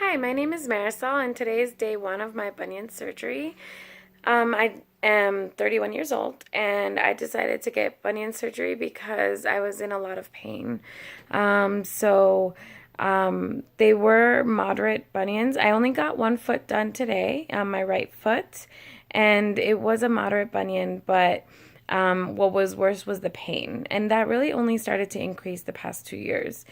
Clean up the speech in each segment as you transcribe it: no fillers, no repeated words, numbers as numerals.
Hi, my name is Marisol, and today is day one of my bunion surgery. I am 31 years old, and I decided to get bunion surgery because I was in a lot of pain. They were moderate bunions. I only got one foot done today, my right foot, and it was a moderate bunion, but what was worse was the pain, and that really only started to increase the past 2 years.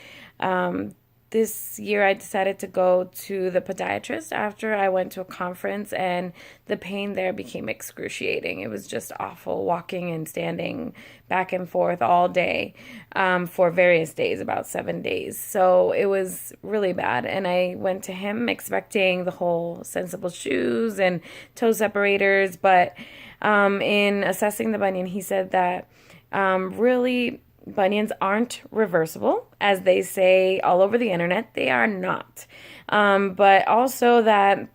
This year I decided to go to the podiatrist after I went to a conference, and the pain there became excruciating. It was just awful walking and standing back and forth all day for various days, about 7 days. So it was really bad. And I went to him expecting the whole sensible shoes and toe separators, but in assessing the bunion, he said that really bunions aren't reversible, as they say all over the internet. They are not. But also that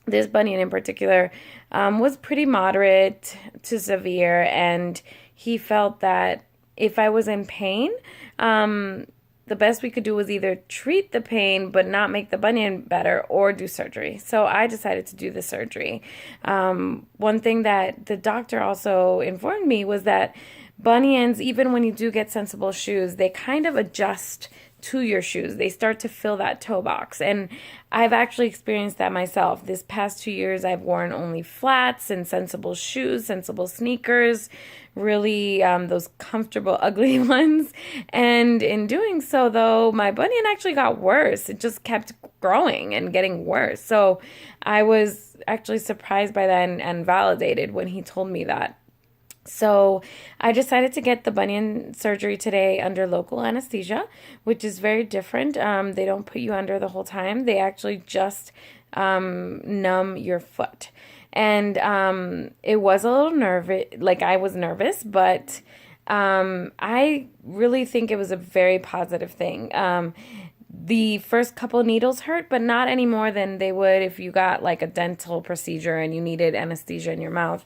this bunion in particular was pretty moderate to severe, and he felt that if I was in pain, the best we could do was either treat the pain but not make the bunion better, or do surgery. So I decided to do the surgery. One thing that the doctor also informed me was that bunions, even when you do get sensible shoes, they kind of adjust to your shoes. They start to fill that toe box. And I've actually experienced that myself. This past 2 years, I've worn only flats and sensible shoes, sensible sneakers, really those comfortable, ugly ones. And in doing so, though, my bunion actually got worse. It just kept growing and getting worse. So I was actually surprised by that and validated when he told me that. So I decided to get the bunion surgery today under local anesthesia, which is very different. They don't put you under the whole time. They actually just numb your foot. And it was a little nervous, like I was nervous, but I really think it was a very positive thing. The first couple needles hurt, but not any more than they would if you got like a dental procedure and you needed anesthesia in your mouth.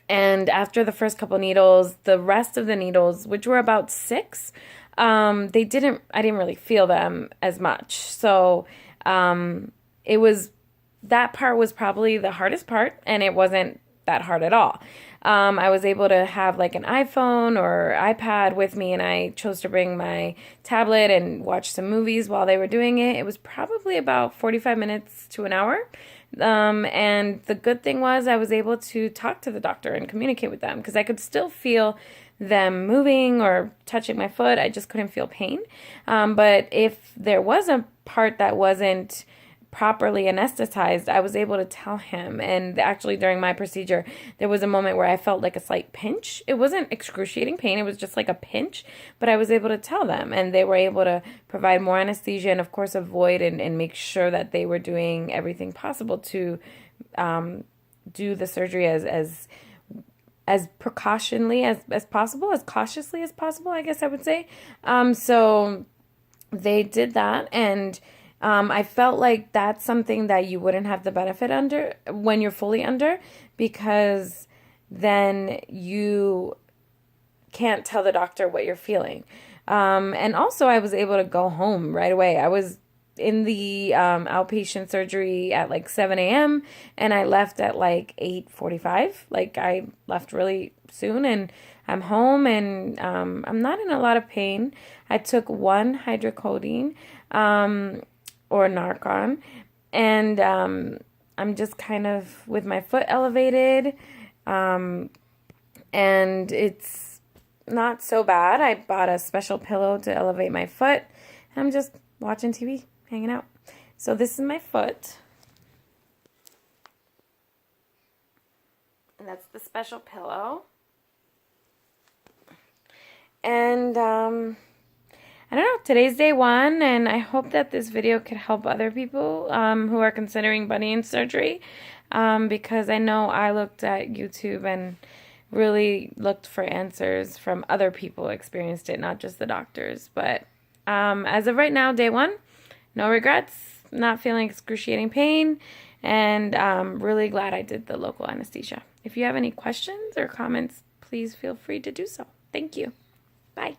And after the first couple needles, the rest of the needles, which were about six, I didn't really feel them as much. So it was, that part was probably the hardest part, and it wasn't that hard at all. I was able to have like an iPhone or iPad with me, and I chose to bring my tablet and watch some movies while they were doing it. It was probably about 45 minutes to an hour. And the good thing was I was able to talk to the doctor and communicate with them, because I could still feel them moving or touching my foot. I just couldn't feel pain. But if there was a part that wasn't properly anesthetized, I was able to tell him. And actually during my procedure, there was a moment where I felt like a slight pinch. It wasn't excruciating pain, it was just like a pinch, but I was able to tell them, and they were able to provide more anesthesia and of course avoid and make sure that they were doing everything possible to do the surgery as precautionally as possible, as cautiously as possible, I guess I would say. So they did that, and I felt like that's something that you wouldn't have the benefit under when you're fully under, because then you can't tell the doctor what you're feeling. And also I was able to go home right away. I was in the outpatient surgery at like 7 a.m. and I left at like 8:45. Like I left really soon, and I'm home, and I'm not in a lot of pain. I took one hydrocodone or Narcan, and I'm just kind of with my foot elevated, and it's not so bad. I bought a special pillow to elevate my foot, and I'm just watching TV, hanging out. So this is my foot, and that's the special pillow, and I don't know, today's day one, and I hope that this video could help other people who are considering bunion surgery, because I know I looked at YouTube and really looked for answers from other people who experienced it, not just the doctors. But as of right now, day one, no regrets, not feeling excruciating pain, and really glad I did the local anesthesia. If you have any questions or comments, please feel free to do so. Thank you. Bye.